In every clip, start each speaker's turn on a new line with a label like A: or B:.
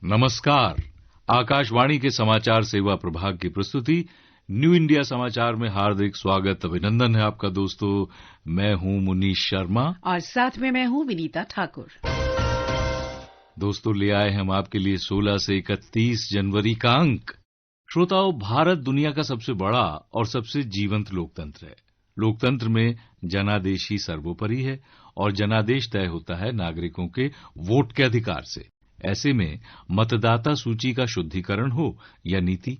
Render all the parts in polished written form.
A: नमस्कार। आकाशवाणी के समाचार सेवा प्रभाग की प्रस्तुति न्यू इंडिया समाचार में हार्दिक स्वागत अभिनंदन है आपका दोस्तों। मैं हूं मुनीश शर्मा
B: और साथ में मैं हूं विनीता ठाकुर।
A: दोस्तों, ले आए हम आपके लिए 16 से 31 जनवरी का अंक। श्रोताओं, भारत दुनिया का सबसे बड़ा और सबसे जीवंत लोकतंत्र है। लोकतंत्र में जनादेश ही सर्वोपरि है और जनादेश तय होता है नागरिकों के वोट के अधिकार से। ऐसे में मतदाता सूची का शुद्धिकरण हो या नीति,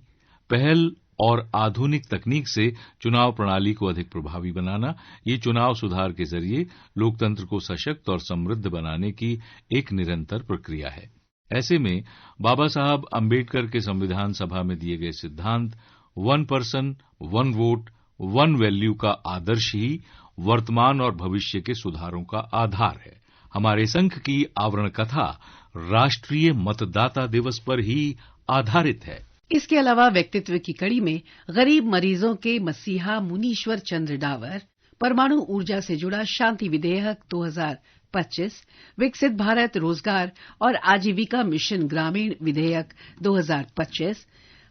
A: पहल और आधुनिक तकनीक से चुनाव प्रणाली को अधिक प्रभावी बनाना, ये चुनाव सुधार के जरिए लोकतंत्र को सशक्त और समृद्ध बनाने की एक निरंतर प्रक्रिया है। ऐसे में बाबा साहब अंबेडकर के संविधान सभा में दिए गए सिद्धांत one person one vote one value का आदर्श ही वर्तमान और भविष्य के सुधारों का आधार है। हमारे संघ की आवरण कथा राष्ट्रीय मतदाता दिवस पर ही आधारित है।
B: इसके अलावा व्यक्तित्व की कड़ी में गरीब मरीजों के मसीहा मुनीश्वर चंद्र डावर, परमाणु ऊर्जा से जुड़ा शांति विधेयक 2025, विकसित भारत रोजगार और आजीविका मिशन ग्रामीण विधेयक 2025,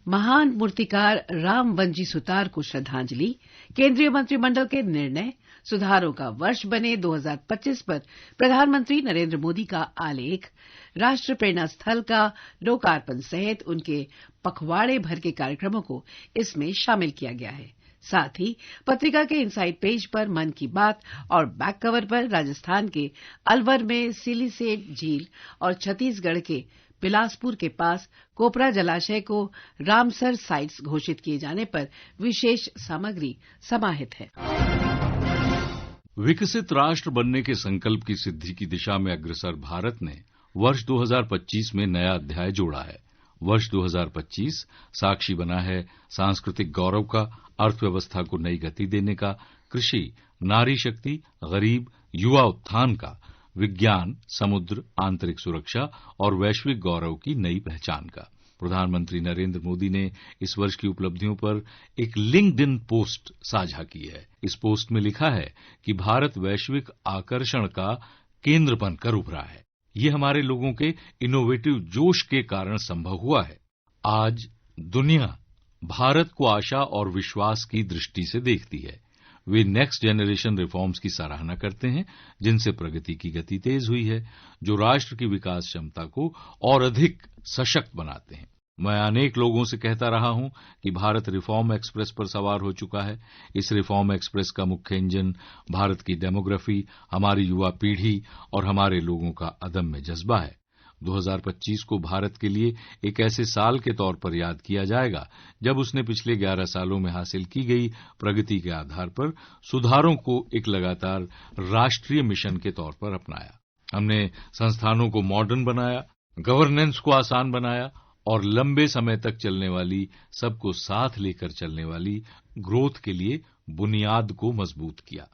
B: महान मूर्तिकार राम वनजी सुतार को श्रद्धांजलि, केंद्रीय मंत्रिमंडल के निर्णय, सुधारों का वर्ष बने 2025 पर प्रधानमंत्री नरेंद्र मोदी का आलेख, राष्ट्र प्रेरणा स्थल का लोकार्पण सहित उनके पखवाड़े भर के कार्यक्रमों को इसमें शामिल किया गया है। साथ ही पत्रिका के इनसाइड पेज पर मन की बात और बैक कवर पर राजस्थान के अलवर में सिलीसेट झील और छत्तीसगढ़ के बिलासपुर के पास कोपरा जलाशय को रामसर साइट्स घोषित किए जाने पर विशेष सामग्री समाहित है।
A: विकसित राष्ट्र बनने के संकल्प की सिद्धि की दिशा में अग्रसर भारत ने वर्ष 2025 में नया अध्याय जोड़ा है। वर्ष 2025 साक्षी बना है सांस्कृतिक गौरव का, अर्थव्यवस्था को नई गति देने का, कृषि, नारी शक्ति, गरीब, युवा उत्थान का, विज्ञान, समुद्र, आंतरिक सुरक्षा और वैश्विक गौरव की नई पहचान का। प्रधानमंत्री नरेंद्र मोदी ने इस वर्ष की उपलब्धियों पर एक लिंक्डइन पोस्ट साझा की है। इस पोस्ट में लिखा है कि भारत वैश्विक आकर्षण का केंद्र बनकर उभरा है। ये हमारे लोगों के इनोवेटिव जोश के कारण संभव हुआ है। आज दुनिया भारत को आशा और विश्वास की दृष्टि से देखती है। वे नेक्स्ट जनरेशन रिफॉर्म्स की सराहना करते हैं, जिनसे प्रगति की गति तेज हुई है, जो राष्ट्र की विकास क्षमता को और अधिक सशक्त बनाते हैं। मैं अनेक लोगों से कहता रहा हूं कि भारत रिफॉर्म एक्सप्रेस पर सवार हो चुका है। इस रिफॉर्म एक्सप्रेस का मुख्य इंजन भारत की डेमोग्राफी, हमारी युवा पीढ़ी और हमारे लोगों का अदम्य जज्बा है। 2025 को भारत के लिए एक ऐसे साल के तौर पर याद किया जाएगा जब उसने पिछले 11 सालों में हासिल की गई प्रगति के आधार पर सुधारों को एक लगातार राष्ट्रीय मिशन के तौर पर अपनाया। हमने संस्थानों को मॉडर्न बनाया, गवर्नेंस को आसान बनाया और लंबे समय तक चलने वाली, सबको साथ लेकर चलने वाली ग्रोथ के लिए बुनियाद को मजबूत किया।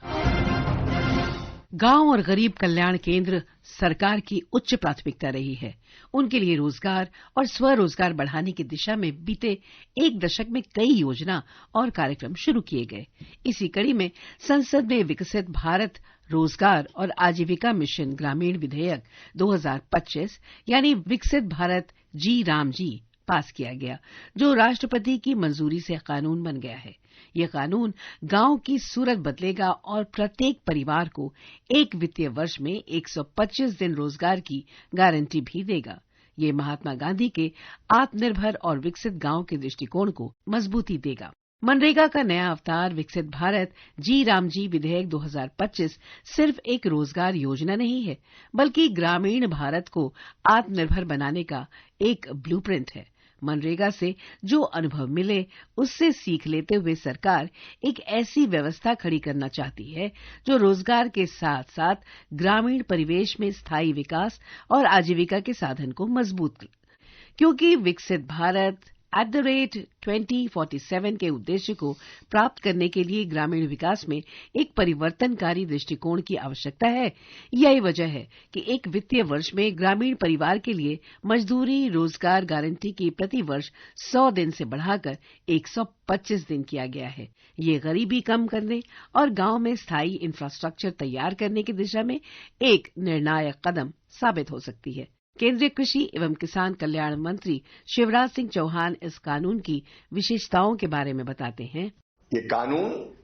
B: गांव और गरीब कल्याण केंद्र सरकार की उच्च प्राथमिकता रही है। उनके लिए रोजगार और स्वरोजगार बढ़ाने की दिशा में बीते एक दशक में कई योजना और कार्यक्रम शुरू किए गए। इसी कड़ी में संसद में विकसित भारत रोजगार और आजीविका मिशन ग्रामीण विधेयक 2025 यानी विकसित भारत जी राम जी पास किया गया, जो राष्ट्रपति की मंजूरी से कानून बन गया है। यह कानून गांव की सूरत बदलेगा और प्रत्येक परिवार को एक वित्तीय वर्ष में 125 दिन रोजगार की गारंटी भी देगा। ये महात्मा गांधी के आत्मनिर्भर और विकसित गांव के दृष्टिकोण को मजबूती देगा। मनरेगा का नया अवतार विकसित भारत जी राम जी विधेयक 2025 सिर्फ एक रोजगार योजना नहीं है, बल्कि ग्रामीण भारत को आत्मनिर्भर बनाने का एक ब्लूप्रिंट है। मनरेगा से जो अनुभव मिले उससे सीख लेते हुए सरकार एक ऐसी व्यवस्था खड़ी करना चाहती है जो रोजगार के साथ साथ ग्रामीण परिवेश में स्थायी विकास और आजीविका के साधन को मजबूत करे। क्योंकि विकसित भारत @2047 के उद्देश्य को प्राप्त करने के लिए ग्रामीण विकास में एक परिवर्तनकारी दृष्टिकोण की आवश्यकता है। यही वजह है कि एक वित्तीय वर्ष में ग्रामीण परिवार के लिए मजदूरी रोजगार गारंटी की प्रति वर्ष 100 दिन से बढ़ाकर 125 दिन किया गया है। ये गरीबी कम करने और गांव में स्थायी इंफ्रास्ट्रक्चर तैयार करने की दिशा में एक निर्णायक कदम साबित हो सकती है। केंद्रीय कृषि एवं किसान कल्याण मंत्री शिवराज सिंह चौहान इस कानून की विशेषताओं के बारे में बताते हैं।
C: ये कानून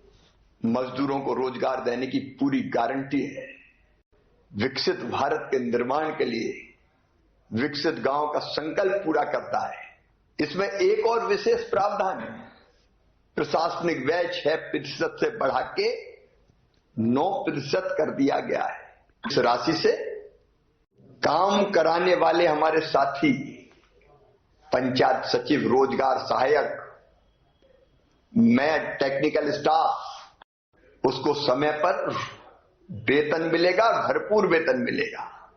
C: मजदूरों को रोजगार देने की पूरी गारंटी है। विकसित भारत के निर्माण के लिए विकसित गांव का संकल्प पूरा करता है। इसमें एक और विशेष प्रावधान है। प्रशासनिक व्यय 6% से बढ़ा के 9% कर दिया गया है। इस राशि से काम कराने वाले हमारे साथी, पंचायत सचिव, रोजगार सहायक, मैं टेक्निकल स्टाफ, उसको समय पर वेतन मिलेगा, भरपूर वेतन मिलेगा,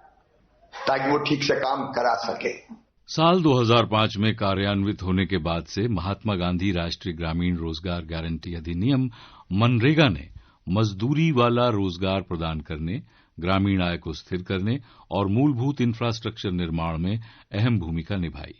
C: ताकि वो ठीक से काम करा सके।
A: साल 2005 में कार्यान्वित होने के बाद से महात्मा गांधी राष्ट्रीय ग्रामीण रोजगार गारंटी अधिनियम मनरेगा ने मजदूरी वाला रोजगार प्रदान करने, ग्रामीण आय को स्थिर करने और मूलभूत इंफ्रास्ट्रक्चर निर्माण में अहम भूमिका निभाई।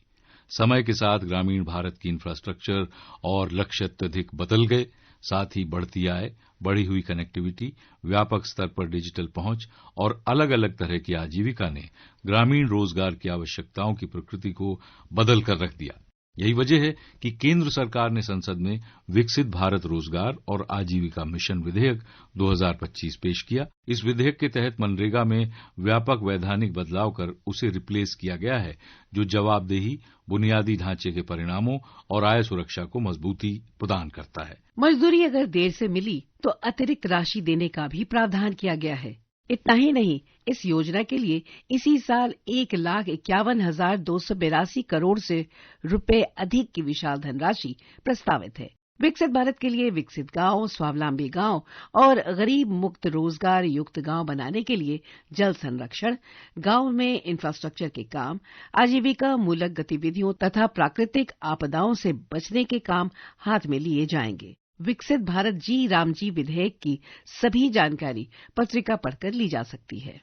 A: समय के साथ ग्रामीण भारत की इंफ्रास्ट्रक्चर और लक्ष्य अत्यधिक बदल गए। साथ ही बढ़ती आय, बढ़ी हुई कनेक्टिविटी, व्यापक स्तर पर डिजिटल पहुंच और अलग अलग तरह की आजीविका ने ग्रामीण रोजगार की आवश्यकताओं की प्रकृति को बदल कर रख दिया। यही वजह है कि केंद्र सरकार ने संसद में विकसित भारत रोजगार और आजीविका मिशन विधेयक 2025 पेश किया। इस विधेयक के तहत मनरेगा में व्यापक वैधानिक बदलाव कर उसे रिप्लेस किया गया है, जो जवाबदेही, बुनियादी ढांचे के परिणामों और आय सुरक्षा को मजबूती प्रदान करता है।
B: मजदूरी अगर देर से मिली तो अतिरिक्त राशि देने का भी प्रावधान किया गया है। इतना ही नहीं, इस योजना के लिए इसी साल 1,51,282 करोड़ से रुपए अधिक की विशाल धनराशि प्रस्तावित है। विकसित भारत के लिए विकसित गांव, स्वावलंबी गांव और गरीब मुक्त रोजगार युक्त गांव बनाने के लिए जल संरक्षण, गांव में इंफ्रास्ट्रक्चर के काम, आजीविका मूलक गतिविधियों तथा प्राकृतिक आपदाओं से बचने के काम हाथ में लिए जाएंगे। विकसित भारत जी रामजी विधेयक की सभी जानकारी पत्रिका पढ़कर ली जा सकती है।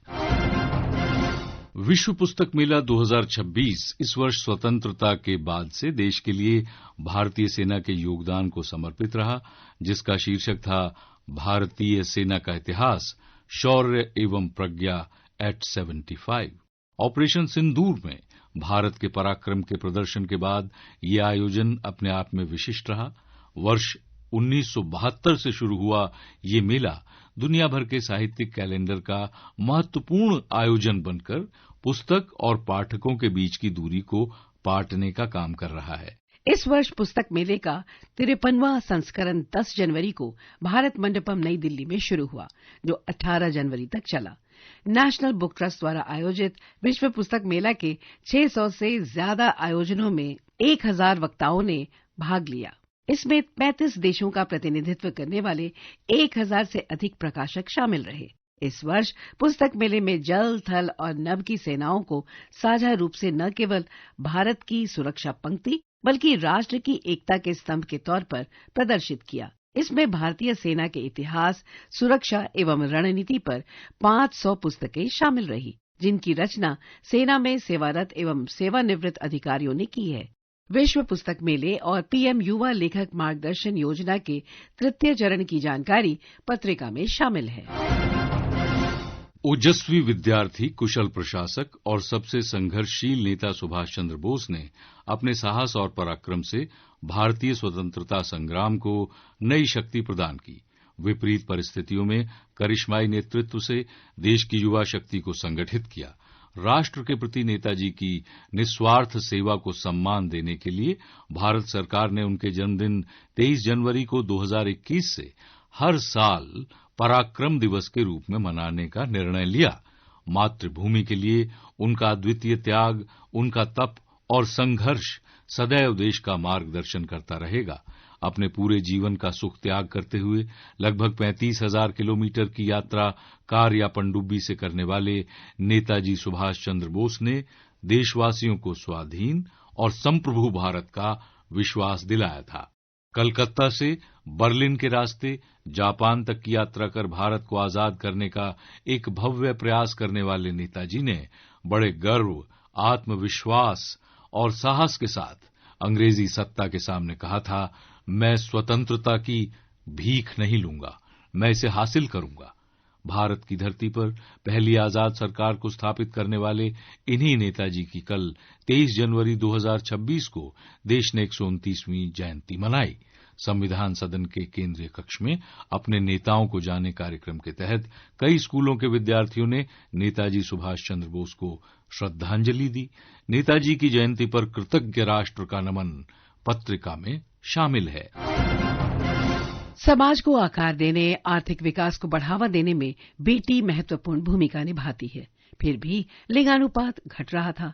A: विश्व पुस्तक मेला 2026 इस वर्ष स्वतंत्रता के बाद से देश के लिए भारतीय सेना के योगदान को समर्पित रहा, जिसका शीर्षक था भारतीय सेना का इतिहास, शौर्य एवं प्रज्ञा एट 75। ऑपरेशन सिंदूर में भारत के पराक्रम के प्रदर्शन के बाद ये आयोजन अपने आप में विशिष्ट रहा। वर्ष 1972 से शुरू हुआ ये मेला दुनिया भर के साहित्यिक कैलेंडर का महत्वपूर्ण आयोजन बनकर पुस्तक और पाठकों के बीच की दूरी को पाटने का काम कर रहा है।
B: इस वर्ष पुस्तक मेले का 53वां संस्करण 10 जनवरी को भारत मंडपम नई दिल्ली में शुरू हुआ, जो 18 जनवरी तक चला। नेशनल बुक ट्रस्ट द्वारा आयोजित विश्व पुस्तक मेला के 600 से ज्यादा आयोजनों में 1000 वक्ताओं ने भाग लिया। इसमें 35 देशों का प्रतिनिधित्व करने वाले 1000 से अधिक प्रकाशक शामिल रहे। इस वर्ष पुस्तक मेले में जल, थल और नभ की सेनाओं को साझा रूप से न केवल भारत की सुरक्षा पंक्ति बल्कि राष्ट्र की एकता के स्तंभ के तौर पर प्रदर्शित किया। इसमें भारतीय सेना के इतिहास, सुरक्षा एवं रणनीति पर 500 पुस्तकें शामिल रही, जिनकी रचना सेना में सेवारत एवं सेवानिवृत्त अधिकारियों ने की है। विश्व पुस्तक मेले और पीएम युवा लेखक मार्गदर्शन योजना के तृतीय चरण की जानकारी पत्रिका में शामिल है।
A: ओजस्वी विद्यार्थी, कुशल प्रशासक और सबसे संघर्षशील नेता सुभाष चंद्र बोस ने अपने साहस और पराक्रम से भारतीय स्वतंत्रता संग्राम को नई शक्ति प्रदान की। विपरीत परिस्थितियों में करिश्माई नेतृत्व से देश की युवा शक्ति को संगठित किया। राष्ट्र के प्रति नेताजी की निस्वार्थ सेवा को सम्मान देने के लिए भारत सरकार ने उनके जन्मदिन 23 जनवरी को 2021 से हर साल पराक्रम दिवस के रूप में मनाने का निर्णय लिया। मातृभूमि के लिए उनका अद्वितीय त्याग, उनका तप और संघर्ष सदैव देश का मार्गदर्शन करता रहेगा। अपने पूरे जीवन का सुख त्याग करते हुए लगभग 35,000 किलोमीटर की यात्रा कार या पनडुब्बी से करने वाले नेताजी सुभाष चंद्र बोस ने देशवासियों को स्वाधीन और संप्रभु भारत का विश्वास दिलाया था। कलकत्ता से बर्लिन के रास्ते जापान तक की यात्रा कर भारत को आजाद करने का एक भव्य प्रयास करने वाले नेताजी ने बड़े गर्व, आत्मविश्वास और साहस के साथ अंग्रेजी सत्ता के सामने कहा था, मैं स्वतंत्रता की भीख नहीं लूंगा, मैं इसे हासिल करूंगा। भारत की धरती पर पहली आजाद सरकार को स्थापित करने वाले इन्हीं नेताजी की कल 23 जनवरी 2026 को देश ने 129वीं जयंती मनाई। संविधान सदन के केंद्रीय कक्ष में अपने नेताओं को जाने कार्यक्रम के तहत कई स्कूलों के विद्यार्थियों ने नेताजी सुभाष चंद्र बोस को श्रद्धांजलि दी। नेताजी की जयंती पर कृतज्ञ राष्ट्र का नमन पत्रिका में शामिल है।
B: समाज को आकार देने, आर्थिक विकास को बढ़ावा देने में बेटी महत्वपूर्ण भूमिका निभाती है। फिर भी लिंगानुपात घट रहा था।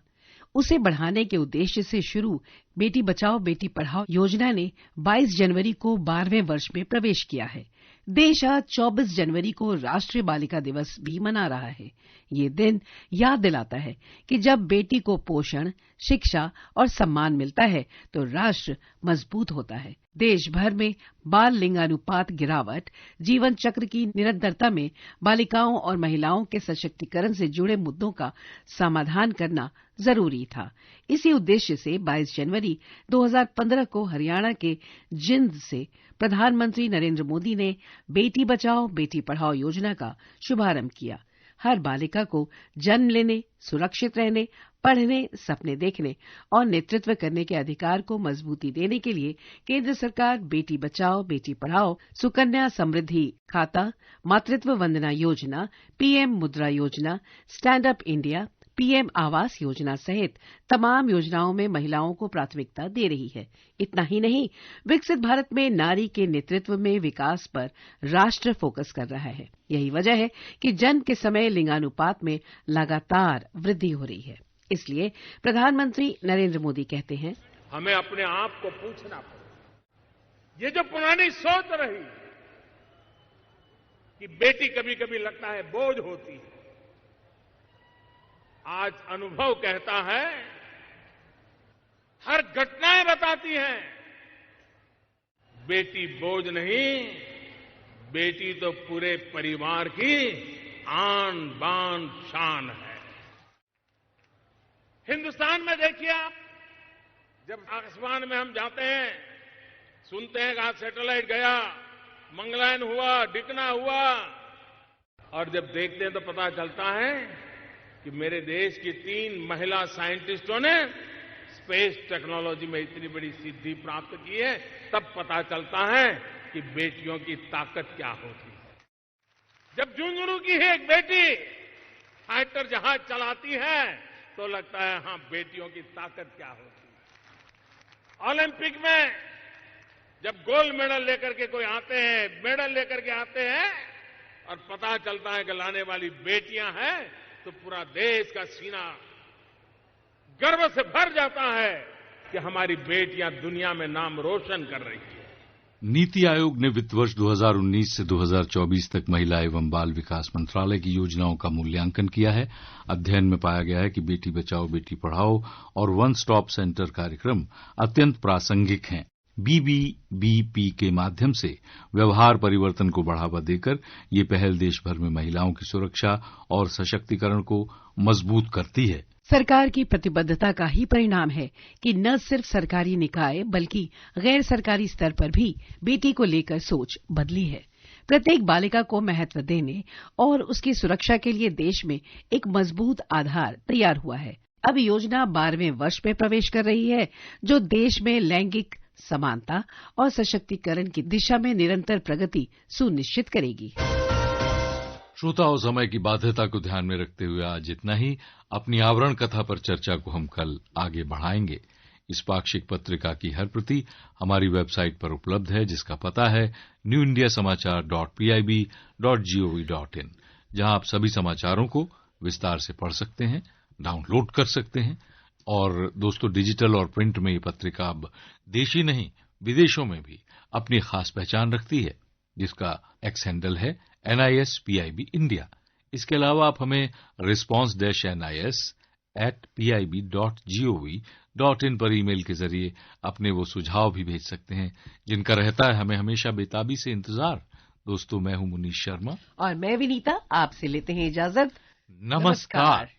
B: उसे बढ़ाने के उद्देश्य से शुरू बेटी बचाओ बेटी पढ़ाओ योजना ने 22 जनवरी को 12वें वर्ष में प्रवेश किया है। देश आज 24 जनवरी को राष्ट्रीय बालिका दिवस भी मना रहा है। ये दिन याद दिलाता है कि जब बेटी को पोषण, शिक्षा और सम्मान मिलता है तो राष्ट्र मजबूत होता है। देश भर में बाल लिंगानुपात गिरावट, जीवन चक्र की निरंतरता में बालिकाओं और महिलाओं के सशक्तिकरण से जुड़े मुद्दों का समाधान करना जरूरी था। इसी उद्देश्य से 22 जनवरी 2015 को हरियाणा के जिंद से प्रधानमंत्री नरेंद्र मोदी ने बेटी बचाओ बेटी पढ़ाओ योजना का शुभारंभ किया। हर बालिका को जन्म लेने, सुरक्षित रहने, पढ़ने, सपने देखने और नेतृत्व करने के अधिकार को मजबूती देने के लिए केंद्र सरकार बेटी बचाओ बेटी पढ़ाओ, सुकन्या समृद्धि खाता, मातृत्व वंदना योजना, पीएम मुद्रा योजना, stand up India, PM Awas Yojana सहित तमाम योजनाओं में महिलाओं को प्राथमिकता दे रही है। इतना ही नहीं, विकसित भारत में नारी के नेतृत्व में विकास पर राष्ट्र फोकस कर रहा है। यही वजह है कि जन्म के समय लिंगानुपात में लगातार वृद्धि हो रही है। इसलिए प्रधानमंत्री नरेंद्र मोदी कहते हैं,
D: हमें अपने आप को पूछना पड़ेगा, ये जो पुरानी सोच रही कि बेटी कभी कभी लगता है बोझ होती है, आज अनुभव कहता है, हर घटनाएं बताती हैं, बेटी बोझ नहीं, बेटी तो पूरे परिवार की आन बान शान है। हिंदुस्तान में देखिए आप, जब आसमान में हम जाते हैं, सुनते हैं कि आज सैटेलाइट गया, मंगलयान हुआ, डिकना हुआ, और जब देखते हैं तो पता चलता है कि मेरे देश की 3 महिला साइंटिस्टों ने स्पेस टेक्नोलॉजी में इतनी बड़ी सिद्धि प्राप्त की है। तब पता चलता है कि बेटियों की ताकत क्या होती है। जब झुंझुनू की है एक बेटी फाइटर जहाज चलाती है तो लगता है हां, बेटियों की ताकत क्या होती है। ओलंपिक में जब गोल्ड मेडल लेकर के कोई आते हैं, मेडल लेकर के आते हैं और पता चलता है कि लाने वाली बेटियां हैं, तो पूरा देश का सीना गर्व से भर जाता है कि हमारी बेटियां दुनिया में नाम रोशन कर रही है।
A: नीति आयोग ने वित्त वर्ष 2019 से 2024 तक महिला एवं बाल विकास मंत्रालय की योजनाओं का मूल्यांकन किया है। अध्ययन में पाया गया है कि बेटी बचाओ बेटी पढ़ाओ और वन स्टॉप सेंटर कार्यक्रम अत्यंत प्रासंगिक हैं। बीबीबीपी के माध्यम से व्यवहार परिवर्तन को बढ़ावा देकर ये पहल देश भर में महिलाओं की सुरक्षा और सशक्तिकरण को मजबूत करती है।
B: सरकार की प्रतिबद्धता का ही परिणाम है कि न सिर्फ सरकारी निकाय बल्कि गैर सरकारी स्तर पर भी बेटी को लेकर सोच बदली है। प्रत्येक बालिका को महत्व देने और उसकी सुरक्षा के लिए देश में एक मजबूत आधार तैयार हुआ है। अब योजना 12वें वर्ष में प्रवेश कर रही है, जो देश में लैंगिक समानता और सशक्तिकरण की दिशा में निरंतर प्रगति सुनिश्चित करेगी।
A: श्रोताओं, समय की बाध्यता को ध्यान में रखते हुए आज इतना ही। अपनी आवरण कथा पर चर्चा को हम कल आगे बढ़ाएंगे। इस पाक्षिक पत्रिका की हर प्रति हमारी वेबसाइट पर उपलब्ध है, जिसका पता है newindiasamaachar.pib.gov.in, जहां आप सभी समाचारों को विस्तार से पढ़ सकते हैं, डाउनलोड कर सकते हैं। और दोस्तों, डिजिटल और प्रिंट में ये पत्रिका अब देश ही नहीं विदेशों में भी अपनी खास पहचान रखती है, जिसका एक्स हैंडल है NISPIB इंडिया। इसके अलावा आप हमें response-nis@pib.gov.in पर ईमेल के जरिए अपने वो सुझाव भी भेज सकते हैं जिनका रहता है हमें हमेशा बेताबी से इंतजार। दोस्तों, मैं हूं मुनीश शर्मा
B: और मैं विनीता, आपसे लेते हैं इजाजत।
A: नमस्कार।